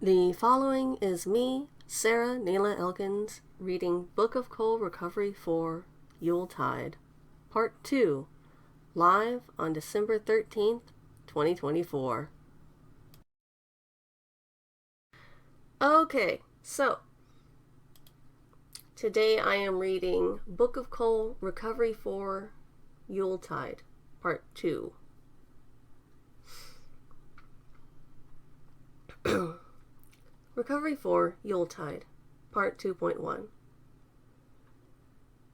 The following is me, Sarah Neila Elkins, reading Book of CoL Recovery for Yuletide, Part 2, live on December 13th, 2024. Okay, so today I am reading Book of CoL Recovery for Yuletide, Part 2. Recovery for Yuletide, Part 2.1,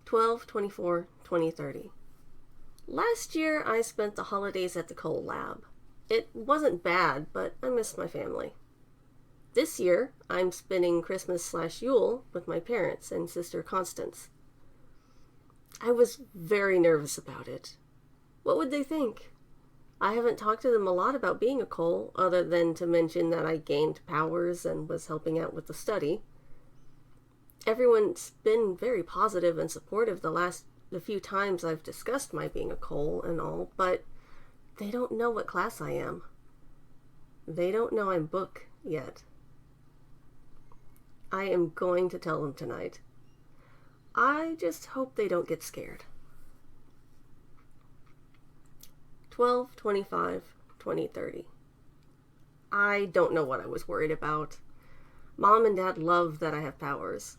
12/24/2030. Last year, I spent the holidays at the CoL lab. It wasn't bad, but I missed my family. This year, I'm spending Christmas/Yule with my parents and sister Constance. I was very nervous about it. What would they think? I haven't talked to them a lot about being a CoL, other than to mention that I gained powers and was helping out with the study. Everyone's been very positive and supportive the few times I've discussed my being a CoL and all, but they don't know what class I am. They don't know I'm Book yet. I am going to tell them tonight. I just hope they don't get scared. 12/25/2030. I don't know what I was worried about. Mom and Dad love that I have powers.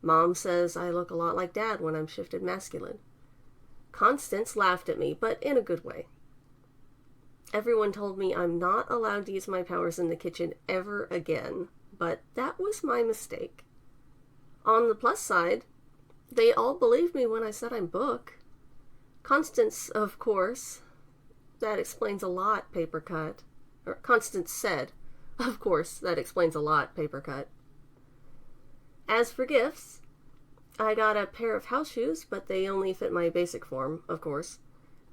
Mom says I look a lot like Dad when I'm shifted masculine. Constance laughed at me, but in a good way. Everyone told me I'm not allowed to use my powers in the kitchen ever again, but that was my mistake. On the plus side, they all believed me when I said I'm Book. Constance, of course. That explains a lot, paper cut. Or Constance said, of course, that explains a lot, paper cut. As for gifts, I got a pair of house shoes, but they only fit my basic form, of course,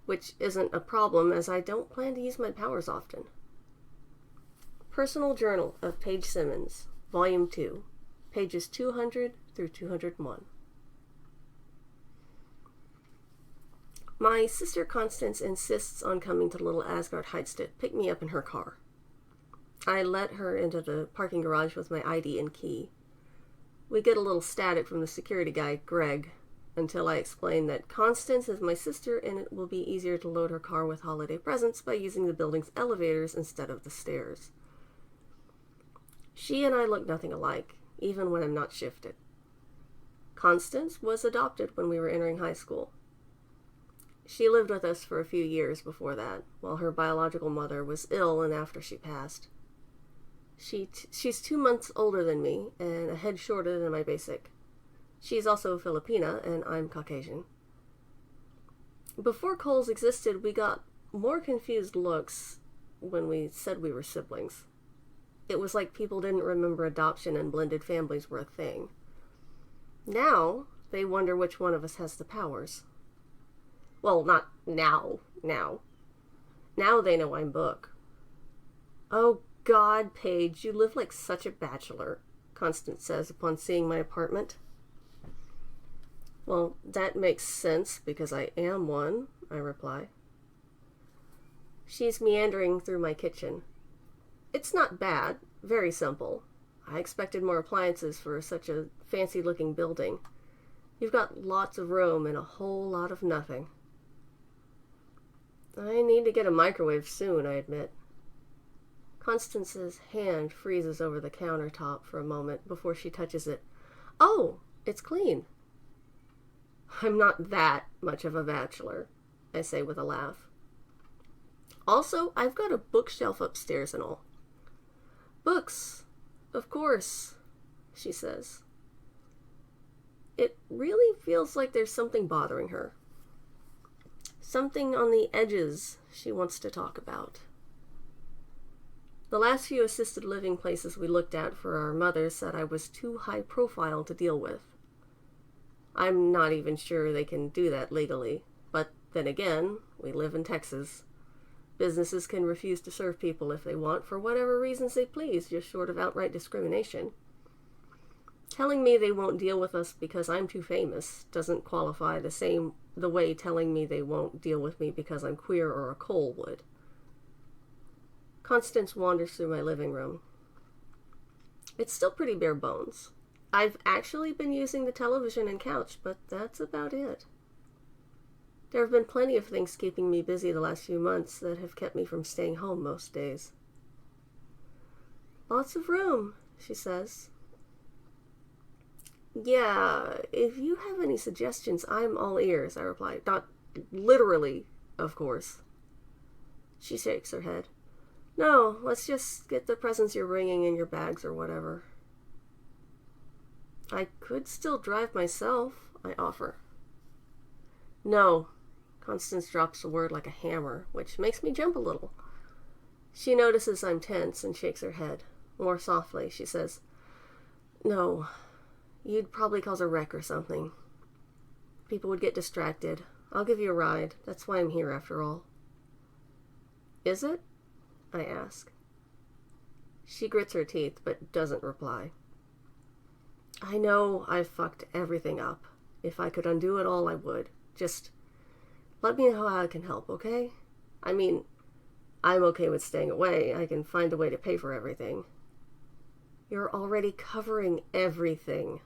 which isn't a problem as I don't plan to use my powers often. Personal Journal of Paige Simmons, Volume 2, pages 200 through 201. My sister Constance insists on coming to Little Asgard Heights to pick me up in her car. I let her into the parking garage with my ID and key. We get a little static from the security guy, Greg, until I explain that Constance is my sister and it will be easier to load her car with holiday presents by using the building's elevators instead of the stairs. She and I look nothing alike, even when I'm not shifted. Constance was adopted when we were entering high school. She lived with us for a few years before that, while her biological mother was ill and after she passed. She's 2 months older than me and a head shorter than my basic. She's also Filipina and I'm Caucasian. Before CoLs existed, we got more confused looks when we said we were siblings. It was like people didn't remember adoption and blended families were a thing. Now, they wonder which one of us has the powers. Well, not now. Now they know I'm Book. Oh God, Paige, you live like such a bachelor, Constance says upon seeing my apartment. Well, that makes sense because I am one, I reply. She's meandering through my kitchen. It's not bad, very simple. I expected more appliances for such a fancy-looking building. You've got lots of room and a whole lot of nothing. I need to get a microwave soon, I admit. Constance's hand freezes over the countertop for a moment before she touches it. Oh, it's clean. I'm not that much of a bachelor, I say with a laugh. Also, I've got a bookshelf upstairs and all. Books, of course, she says. It really feels like there's something bothering her. Something on the edges she wants to talk about. The last few assisted living places we looked at for our mothers said I was too high profile to deal with. I'm not even sure they can do that legally, but then again, we live in Texas. Businesses can refuse to serve people if they want for whatever reasons they please, just short of outright discrimination. Telling me they won't deal with us because I'm too famous doesn't qualify the way telling me they won't deal with me because I'm queer or a CoL would. Constance wanders through my living room. It's still pretty bare bones. I've actually been using the television and couch, but that's about it. There have been plenty of things keeping me busy the last few months that have kept me from staying home most days. Lots of room, she says. Yeah, if you have any suggestions, I'm all ears, I reply. Not literally, of course. She shakes her head. No, let's just get the presents you're bringing in your bags or whatever. I could still drive myself, I offer. No. Constance drops the word like a hammer, which makes me jump a little. She notices I'm tense and shakes her head. More softly, she says, No, you'd probably cause a wreck or something. People would get distracted. I'll give you a ride. That's why I'm here, after all. Is it? I ask. She grits her teeth, but doesn't reply. I know I've fucked everything up. If I could undo it all, I would. Just let me know how I can help, okay? I mean, I'm okay with staying away. I can find a way to pay for everything. You're already covering everything.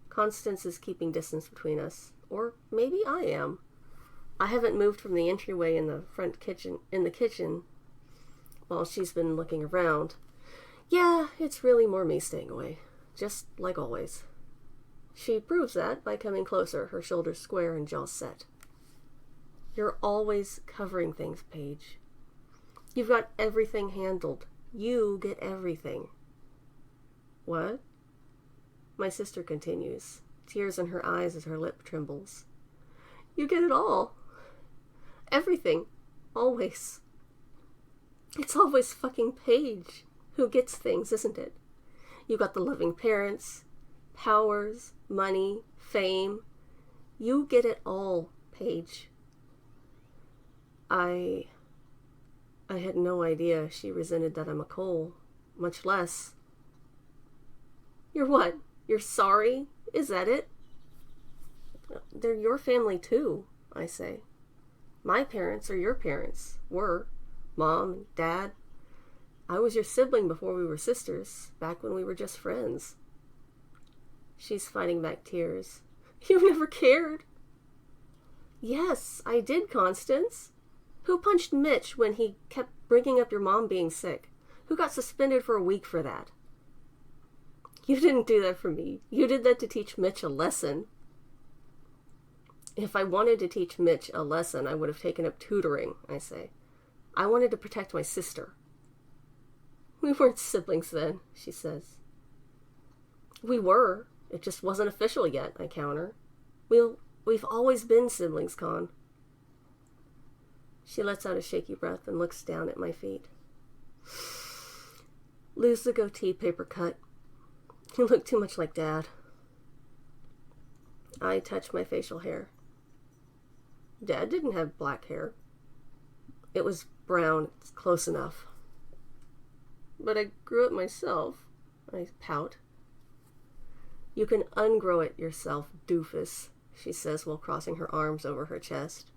Constance is keeping distance between us. Or maybe I am. I haven't moved from the entryway in the kitchen while she's been looking around. Yeah, it's really more me staying away. Just like always. She proves that by coming closer, her shoulders square and jaws set. You're always covering things, Paige. You've got everything handled. You get everything. What? My sister continues, tears in her eyes as her lip trembles. You get it all. Everything. Always. It's always fucking Paige who gets things, isn't it? You got the loving parents, powers, money, fame. You get it all, Paige. I had no idea she resented that I'm a CoL, much less. You're what? You're sorry? Is that it? They're your family too, I say. My parents are your parents. Were. Mom and Dad. I was your sibling before we were sisters, back when we were just friends. She's fighting back tears. You never cared. Yes, I did, Constance. Who punched Mitch when he kept bringing up your mom being sick? Who got suspended for a week for that? You didn't do that for me. You did that to teach Mitch a lesson. If I wanted to teach Mitch a lesson, I would have taken up tutoring, I say. I wanted to protect my sister. We weren't siblings then, she says. We were. It just wasn't official yet, I counter. We've always been siblings, Con. She lets out a shaky breath and looks down at my feet. Lose the goatee, paper cut. You look too much like Dad. I touch my facial hair. Dad didn't have black hair. It was brown. It's close enough. But I grew it myself. I pout. You can ungrow it yourself, doofus, she says while crossing her arms over her chest.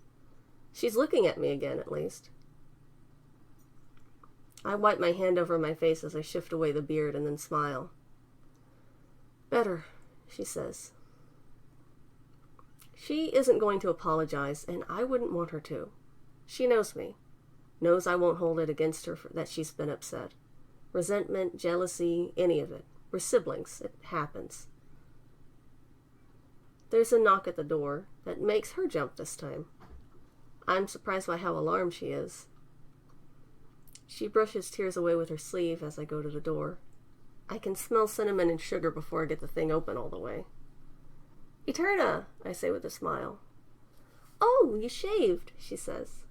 She's looking at me again, at least. I wipe my hand over my face as I shift away the beard and then smile. Better, she says. She isn't going to apologize, and I wouldn't want her to. She knows me. Knows I won't hold it against her that she's been upset. Resentment, jealousy, any of it. We're siblings. It happens. There's a knock at the door that makes her jump this time. I'm surprised by how alarmed she is. She brushes tears away with her sleeve as I go to the door. I can smell cinnamon and sugar before I get the thing open all the way. Eterna, I say with a smile. Oh, you shaved, she says.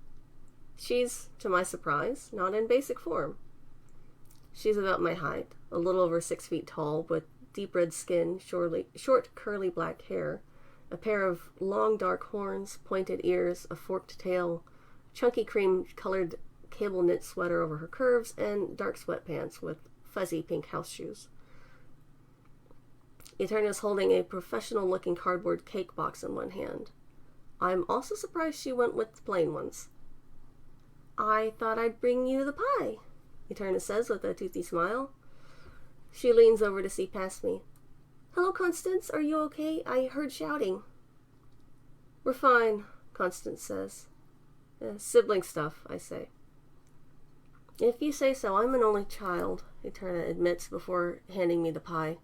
She's, to my surprise, not in basic form. She's about my height, a little over 6 feet tall, with deep red skin, short curly black hair, a pair of long dark horns, pointed ears, a forked tail, chunky cream-colored cable knit sweater over her curves, and dark sweatpants with fuzzy pink house shoes. Eterna's holding a professional-looking cardboard cake box in one hand. I'm also surprised she went with the plain ones. I thought I'd bring you the pie, Eterna says with a toothy smile. She leans over to see past me. Hello, Constance. Are you okay? I heard shouting. We're fine, Constance says. Sibling stuff, I say. If you say so. I'm an only child, Eterna admits before handing me the pie.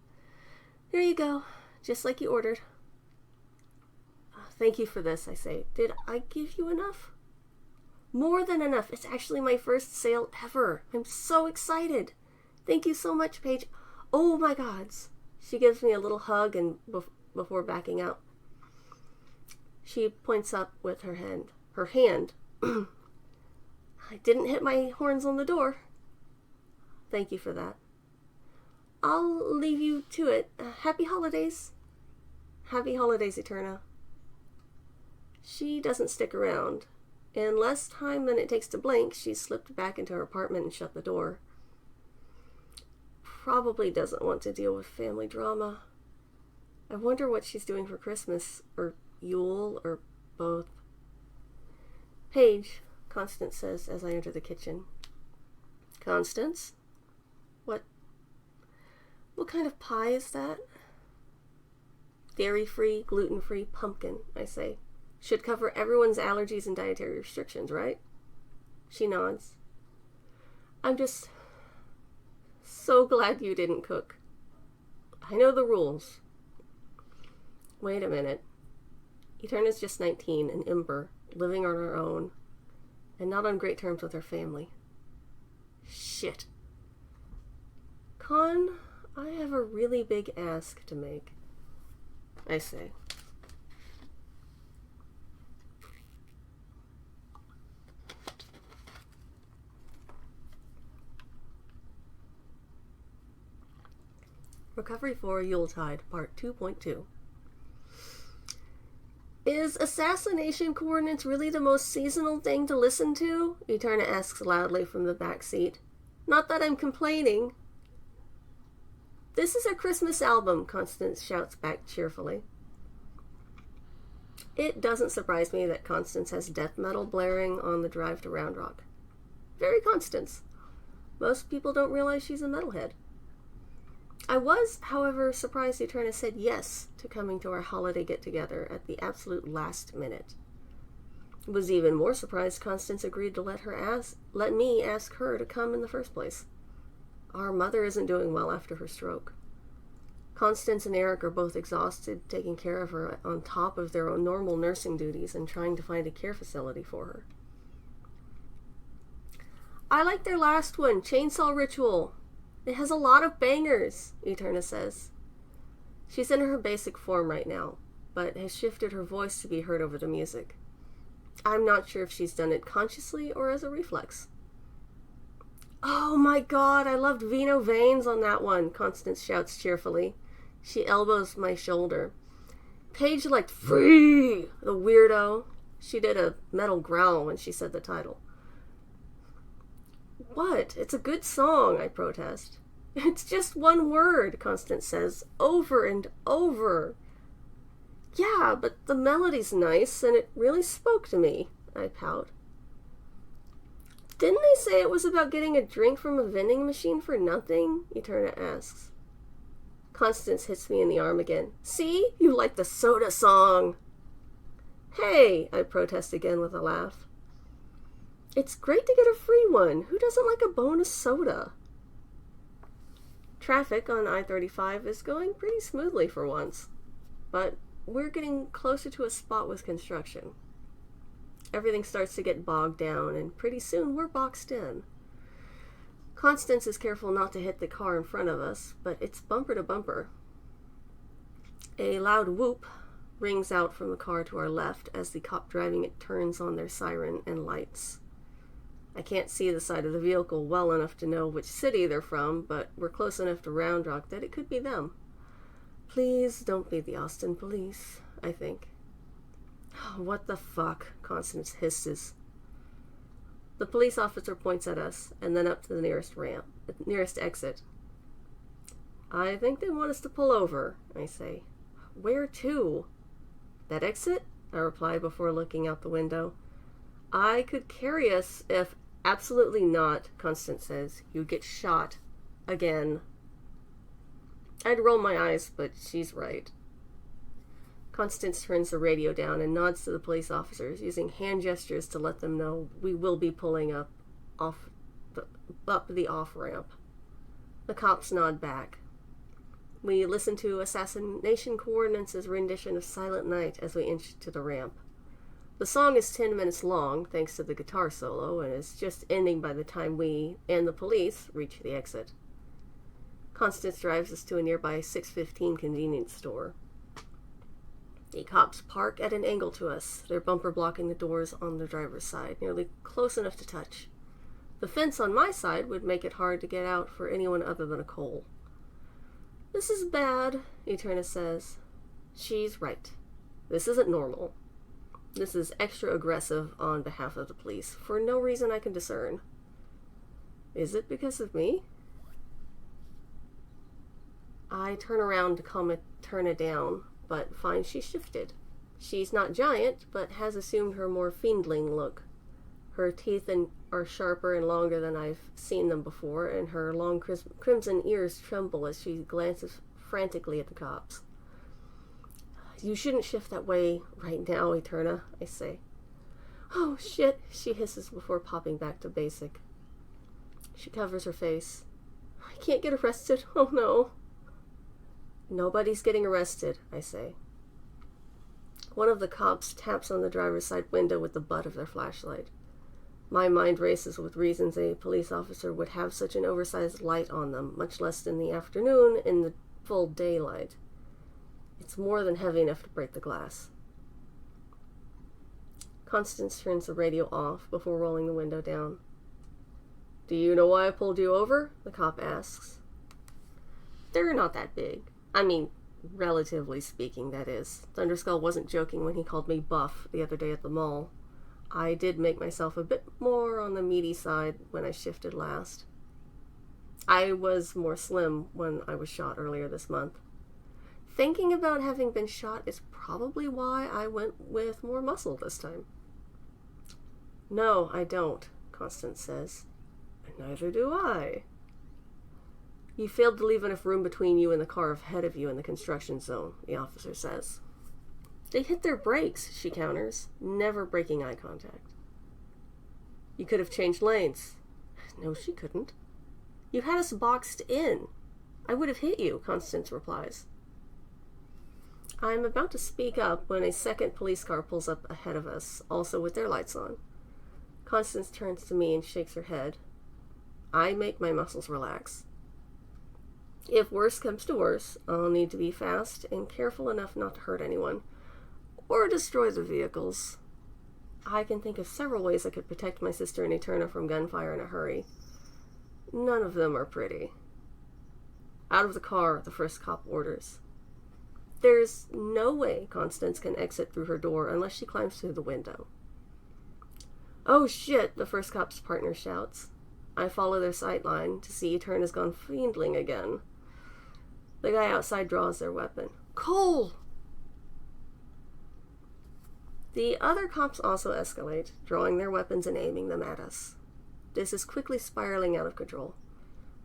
Here you go, just like you ordered. Thank you for this, I say. Did I give you enough? More than enough. It's actually my first sale ever. I'm so excited. Thank you so much, Paige. Oh my gods. She gives me a little hug and before backing out. She points up with her hand. I didn't hit my horns on the door. Thank you for that. I'll leave you to it. Happy holidays. Happy holidays, Eterna. She doesn't stick around. In less time than it takes to blink, she slipped back into her apartment and shut the door. Probably doesn't want to deal with family drama. I wonder what she's doing for Christmas, or Yule, or both. Paige, Constance says as I enter the kitchen. Constance? What kind of pie is that? Dairy-free, gluten-free pumpkin, I say. Should cover everyone's allergies and dietary restrictions, right? She nods. I'm just so glad you didn't cook. I know the rules. Wait a minute. Eterna's just 19, an Ember, living on her own, and not on great terms with her family. Shit. Con, I have a really big ask to make, I say. Recovery for Yuletide, Part 2.2. Is assassination coordinates really the most seasonal thing to listen to? Eterna asks loudly from the back seat. Not that I'm complaining. This is a Christmas album, Constance shouts back cheerfully. It doesn't surprise me that Constance has death metal blaring on the drive to Round Rock. Very Constance. Most people don't realize she's a metalhead. I was, however, surprised Eterna said yes to coming to our holiday get-together at the absolute last minute. Was even more surprised Constance agreed to let me ask her to come in the first place. Our mother isn't doing well after her stroke. Constance and Eric are both exhausted taking care of her on top of their own normal nursing duties and trying to find a care facility for her. I like their last one, Chainsaw Ritual. It has a lot of bangers, Eterna says. She's in her basic form right now, but has shifted her voice to be heard over the music. I'm not sure if she's done it consciously or as a reflex. Oh my god, I loved Vino Veins on that one, Constance shouts cheerfully. She elbows my shoulder. Paige liked Free, the weirdo. She did a metal growl when she said the title. What? It's a good song, I protest. It's just one word, Constance says, over and over. Yeah, but the melody's nice, and it really spoke to me, I pout. Didn't they say it was about getting a drink from a vending machine for nothing? Eterna asks. Constance hits me in the arm again. See? You like the soda song. Hey, I protest again with a laugh. It's great to get a free one. Who doesn't like a bonus soda? Traffic on I-35 is going pretty smoothly for once, but we're getting closer to a spot with construction. Everything starts to get bogged down, and pretty soon we're boxed in. Constance is careful not to hit the car in front of us, but it's bumper to bumper. A loud whoop rings out from the car to our left as the cop driving it turns on their siren and lights. I can't see the side of the vehicle well enough to know which city they're from, but we're close enough to Round Rock that it could be them. Please don't be the Austin police, I think. What the fuck? Constance hisses. The police officer points at us, and then up to the nearest exit. I think they want us to pull over, I say. Where to? That exit? I reply before looking out the window. I could carry us if... Absolutely not, Constance says. You'd get shot. Again. I'd roll my eyes, but she's right. Constance turns the radio down and nods to the police officers, using hand gestures to let them know we will be pulling up the off-ramp. The cops nod back. We listen to Assassination Coordinates' rendition of Silent Night as we inch to the ramp. The song is 10 minutes long, thanks to the guitar solo, and is just ending by the time we and the police reach the exit. Constance drives us to a nearby 615 convenience store. The cops park at an angle to us, their bumper blocking the doors on the driver's side, nearly close enough to touch. The fence on my side would make it hard to get out for anyone other than a Cole. "This is bad," Eterna says. She's right. This isn't normal. This is extra aggressive on behalf of the police, for no reason I can discern. Is it because of me? I turn around to calm Eterna down, but find she's shifted. She's not giant, but has assumed her more fiendling look. Her teeth are sharper and longer than I've seen them before, and her long crimson ears tremble as she glances frantically at the cops. "You shouldn't shift that way right now, Eterna," I say. "Oh, shit," she hisses before popping back to basic. She covers her face. "I can't get arrested. Oh, no." "Nobody's getting arrested," I say. One of the cops taps on the driver's side window with the butt of their flashlight. My mind races with reasons a police officer would have such an oversized light on them, much less in the afternoon in the full daylight. It's more than heavy enough to break the glass. Constance turns the radio off before rolling the window down. "Do you know why I pulled you over?" the cop asks. "They're not that big. I mean, relatively speaking, that is. Thunderskull wasn't joking when he called me buff the other day at the mall. I did make myself a bit more on the meaty side when I shifted last. I was more slim when I was shot earlier this month. Thinking about having been shot is probably why I went with more muscle this time." "No, I don't," Constance says. "Neither do I." "You failed to leave enough room between you and the car ahead of you in the construction zone," the officer says. "They hit their brakes," she counters, never breaking eye contact. "You could have changed lanes." "No, she couldn't." "You had us boxed in." "I would have hit you," Constance replies. I'm about to speak up when a second police car pulls up ahead of us, also with their lights on. Constance turns to me and shakes her head. I make my muscles relax. If worse comes to worse, I'll need to be fast and careful enough not to hurt anyone, or destroy the vehicles. I can think of several ways I could protect my sister and Eterna from gunfire in a hurry. None of them are pretty. "Out of the car," the first cop orders. There's no way Constance can exit through her door unless she climbs through the window. "Oh shit," the first cop's partner shouts. I follow their sight line to see Eterna's gone fiendling again. The guy outside draws their weapon. "Cole!" The other cops also escalate, drawing their weapons and aiming them at us. This is quickly spiraling out of control.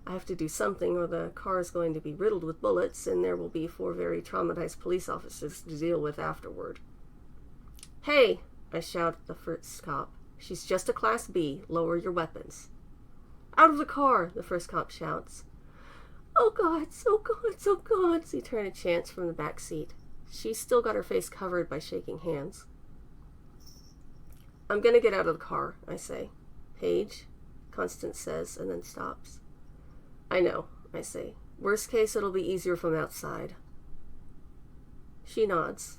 I have to do something or the car is going to be riddled with bullets and there will be 4 very traumatized police officers to deal with afterward. "Hey!" I shout at the first cop. "She's just a Class B. Lower your weapons." "Out of the car!" the first cop shouts. "Oh God, oh God, oh God!" Eterna chants from the back seat. She's still got her face covered by shaking hands. "I'm gonna get out of the car," I say. "Paige," Constance says, and then stops. "I know," I say. "Worst case, it'll be easier from outside." She nods.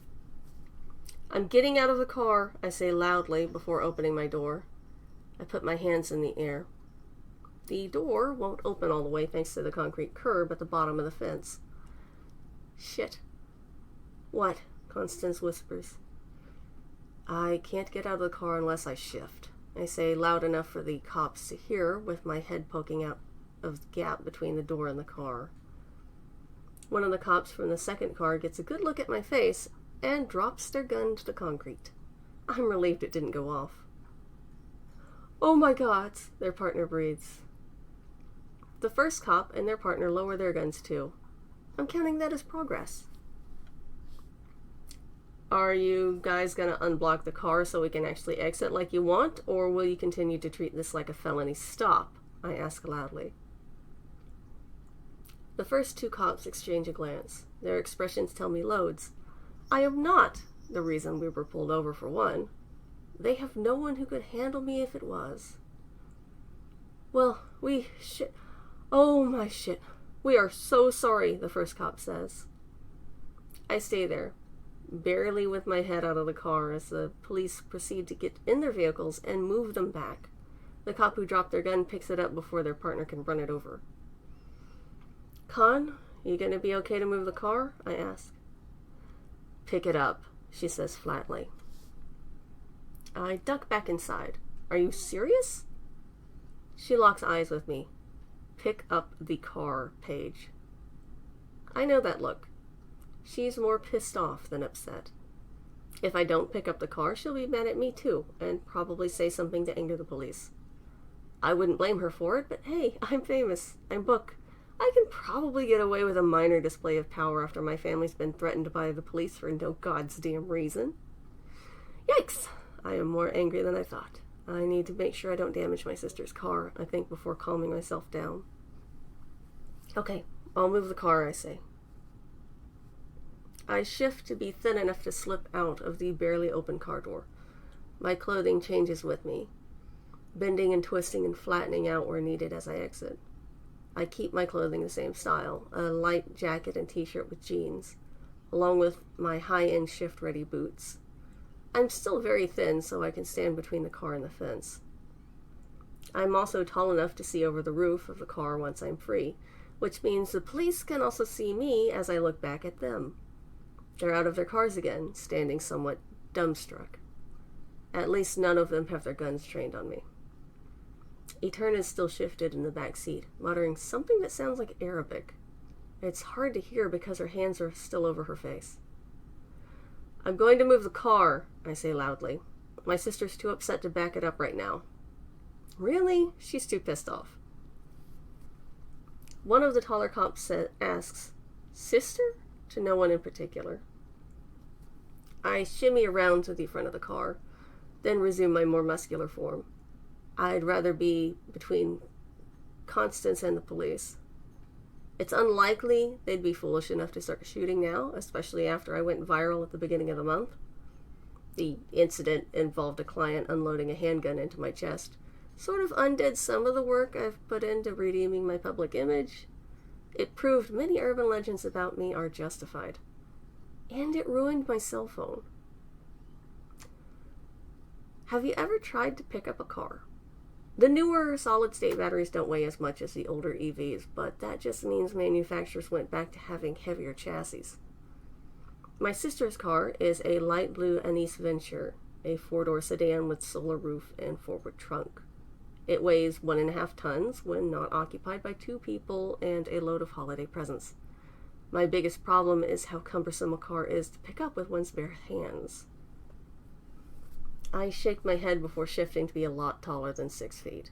"I'm getting out of the car," I say loudly before opening my door. I put my hands in the air. The door won't open all the way thanks to the concrete curb at the bottom of the fence. "Shit." "What?" Constance whispers. "I can't get out of the car unless I shift," I say loud enough for the cops to hear, with my head poking out of the gap between the door and the car. One of the cops from the second car gets a good look at my face and drops their gun to the concrete. I'm relieved it didn't go off. "Oh my God," their partner breathes. The first cop and their partner lower their guns too. I'm counting that as progress. Are you guys going to unblock the car so we can actually exit like you want, or will you continue to treat this like a felony stop? I ask loudly. The first two cops exchange a glance. Their expressions tell me loads. I am not the reason we were pulled over, for one. They have no one who could handle me if it was. Well, oh my shit. We are so sorry, the first cop says. I stay there, barely with my head out of the car as the police proceed to get in their vehicles and move them back. The cop who dropped their gun picks it up before their partner can run it over. Con, you gonna be okay to move the car? I ask. Pick it up, she says flatly. I duck back inside. Are you serious? She locks eyes with me. Pick up the car, Paige. I know that look. She's more pissed off than upset. If I don't pick up the car, she'll be mad at me too, and probably say something to anger the police. I wouldn't blame her for it, but hey, I'm famous. I'm Book. I can probably get away with a minor display of power after my family's been threatened by the police for no god's damn reason. Yikes! I am more angry than I thought. I need to make sure I don't damage my sister's car, I think, before calming myself down. Okay, I'll move the car, I say. I shift to be thin enough to slip out of the barely open car door. My clothing changes with me, bending and twisting and flattening out where needed as I exit. I keep my clothing the same style, a light jacket and t-shirt with jeans, along with my high-end shift-ready boots. I'm still very thin, so I can stand between the car and the fence. I'm also tall enough to see over the roof of the car once I'm free, which means the police can also see me as I look back at them. They're out of their cars again, standing somewhat dumbstruck. At least none of them have their guns trained on me. Eterna is still shifted in the back seat, muttering something that sounds like Arabic. It's hard to hear because her hands are still over her face. I'm going to move the car, I say loudly. My sister's too upset to back it up right now. Really? She's too pissed off. One of the taller cops asks, Sister? To no one in particular. I shimmy around to the front of the car, then resume my more muscular form. I'd rather be between Constance and the police. It's unlikely they'd be foolish enough to start shooting now, especially after I went viral at the beginning of the month. The incident involved a client unloading a handgun into my chest. Sort of undid some of the work I've put into redeeming my public image. It proved many urban legends about me are justified. And it ruined my cell phone. Have you ever tried to pick up a car? The newer solid-state batteries don't weigh as much as the older EVs, but that just means manufacturers went back to having heavier chassis. My sister's car is a light blue Anise Venture, a four-door sedan with solar roof and forward trunk. It weighs 1.5 tons when not occupied by 2 people and a load of holiday presents. My biggest problem is how cumbersome a car is to pick up with one's bare hands. I shake my head before shifting to be a lot taller than 6 feet.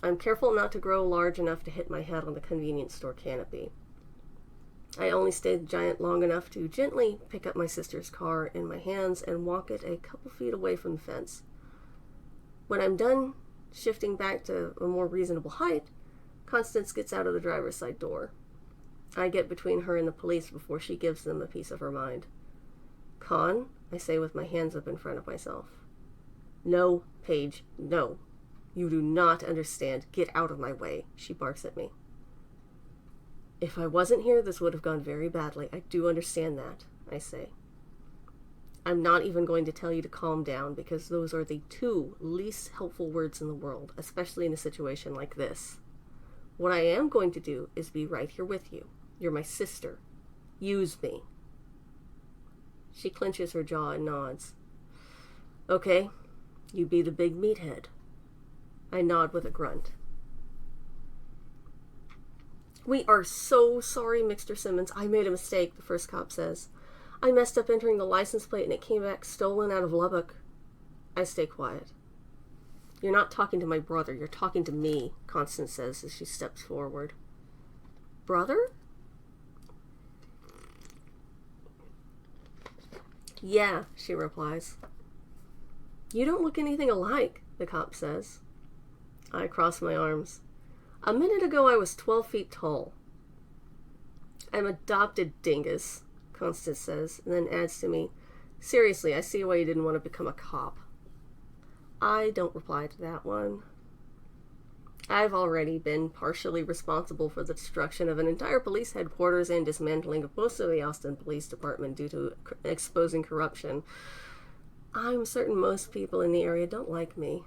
I'm careful not to grow large enough to hit my head on the convenience store canopy. I only stayed giant long enough to gently pick up my sister's car in my hands and walk it a couple feet away from the fence. When I'm done shifting back to a more reasonable height, Constance gets out of the driver's side door. I get between her and the police before she gives them a piece of her mind. Con, I say with my hands up in front of myself. No, Paige, no. You do not understand. Get out of my way, she barks at me. If I wasn't here, this would have gone very badly. I do understand that, I say. I'm not even going to tell you to calm down because those are the 2 least helpful words in the world, especially in a situation like this. What I am going to do is be right here with you. You're my sister. Use me. She clenches her jaw and nods. Okay, you be the big meathead. I nod with a grunt. We are so sorry, Mr. Simmons. I made a mistake, the first cop says. I messed up entering the license plate and it came back stolen out of Lubbock. I stay quiet. You're not talking to my brother, you're talking to me, Constance says as she steps forward. Brother? Yeah, she replies. You don't look anything alike, the cop says. I cross my arms. A minute ago I was 12 feet tall. I'm adopted, dingus, Constance says, and then adds to me, seriously, I see why you didn't want to become a cop. I don't reply to that one. I've already been partially responsible for the destruction of an entire police headquarters and dismantling of most of the Austin Police Department due to exposing corruption. I'm certain most people in the area don't like me.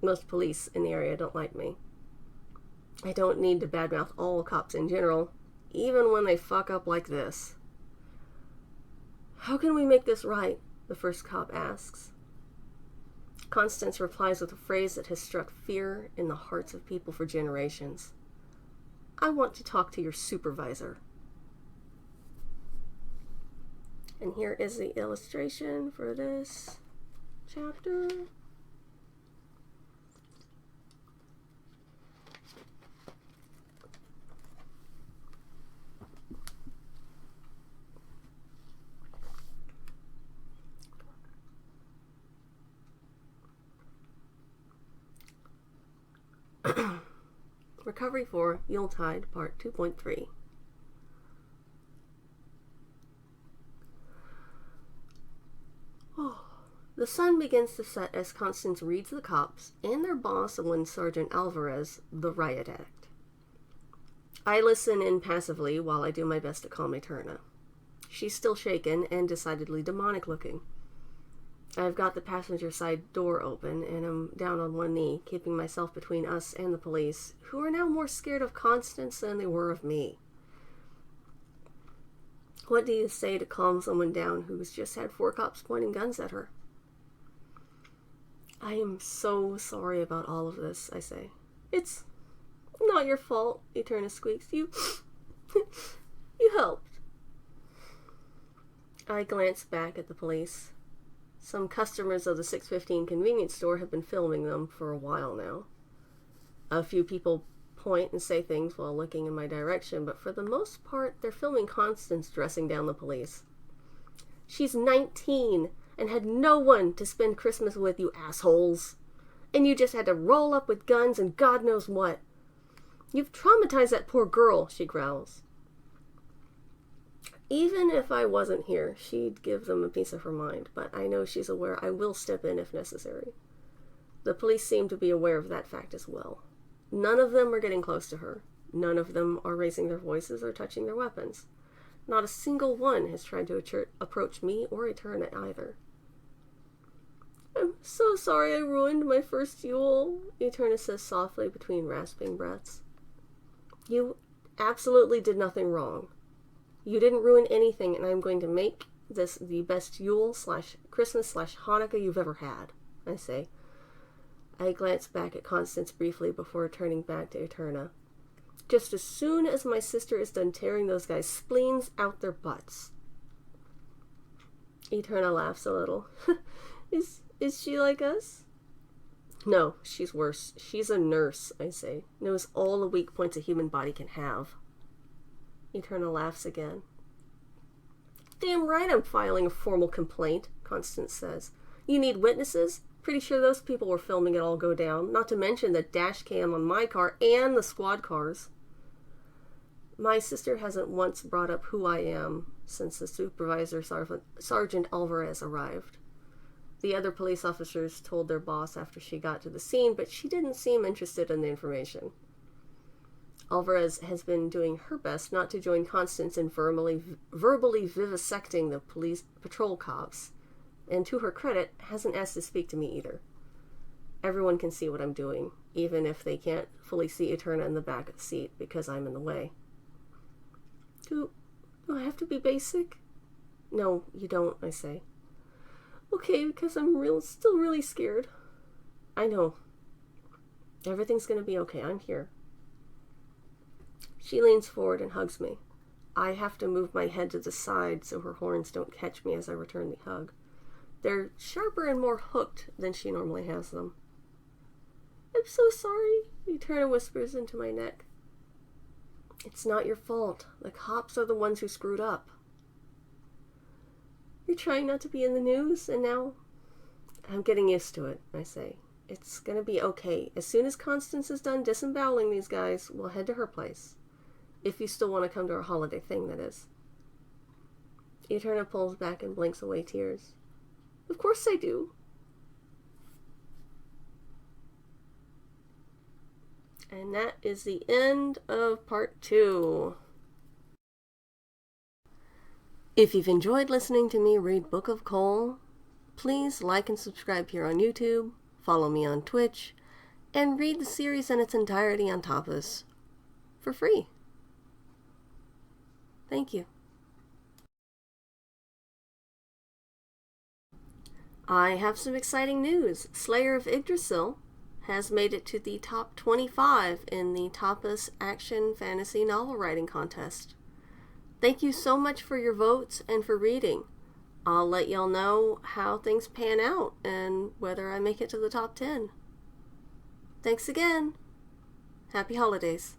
Most police in the area don't like me. I don't need to badmouth all cops in general, even when they fuck up like this. How can we make this right? The first cop asks. Constance replies with a phrase that has struck fear in the hearts of people for generations. I want to talk to your supervisor. And here is the illustration for this chapter. Recovery for Yuletide, Part 2.3. The sun begins to set as Constance reads the cops and their boss when Sergeant Alvarez, the riot act. I listen in passively while I do my best to calm Eterna. She's still shaken and decidedly demonic looking. I've got the passenger side door open, and I'm down on one knee, keeping myself between us and the police, who are now more scared of Constance than they were of me. What do you say to calm someone down who's just had 4 cops pointing guns at her? I am so sorry about all of this, I say. It's not your fault, Eterna squeaks. You helped. I glance back at the police. Some customers of the 615 convenience store have been filming them for a while now. A few people point and say things while looking in my direction, but for the most part, they're filming Constance dressing down the police. She's 19 and had no one to spend Christmas with, you assholes. And you just had to roll up with guns and God knows what. You've traumatized that poor girl, she growls. Even if I wasn't here, she'd give them a piece of her mind, but I know she's aware I will step in if necessary. The police seem to be aware of that fact as well. None of them are getting close to her. None of them are raising their voices or touching their weapons. Not a single one has tried to approach me or Eterna either. I'm so sorry I ruined my first Yule, Eterna says softly between rasping breaths. You absolutely did nothing wrong. You didn't ruin anything, and I'm going to make this the best Yule/Christmas/Hanukkah you've ever had, I say. I glance back at Constance briefly before turning back to Eterna. Just as soon as my sister is done tearing those guys' spleens out their butts. Eterna laughs a little. Is she like us? No, she's worse. She's a nurse, I say. Knows all the weak points a human body can have. Eterna laughs again. Damn right I'm filing a formal complaint, Constance says. You need witnesses? Pretty sure those people were filming it all go down, not to mention the dash cam on my car and the squad cars. My sister hasn't once brought up who I am since the supervisor, Sergeant Alvarez, arrived. The other police officers told their boss after she got to the scene, but she didn't seem interested in the information. Alvarez has been doing her best not to join Constance in verbally vivisecting the police patrol cops, and to her credit, hasn't asked to speak to me either. Everyone can see what I'm doing, even if they can't fully see Eterna in the back seat because I'm in the way. Do I have to be basic? No, you don't, I say. Okay, because I'm still really scared. I know. Everything's gonna be okay. I'm here. She leans forward and hugs me. I have to move my head to the side so her horns don't catch me as I return the hug. They're sharper and more hooked than she normally has them. I'm so sorry, Eterna whispers into my neck. It's not your fault. The cops are the ones who screwed up. You're trying not to be in the news, and now I'm getting used to it, I say. It's gonna be okay. As soon as Constance is done disemboweling these guys, we'll head to her place. If you still want to come to our holiday thing, that is. Eterna pulls back and blinks away tears. Of course I do. And that is the end of part 2. If you've enjoyed listening to me read Book of CoL, please like and subscribe here on YouTube, follow me on Twitch, and read the series in its entirety on Tapas for free. Thank you. I have some exciting news. Slayer of Yggdrasil has made it to the top 25 in the Tapas Action Fantasy Novel Writing Contest. Thank you so much for your votes and for reading. I'll let y'all know how things pan out and whether I make it to the top 10. Thanks again. Happy holidays.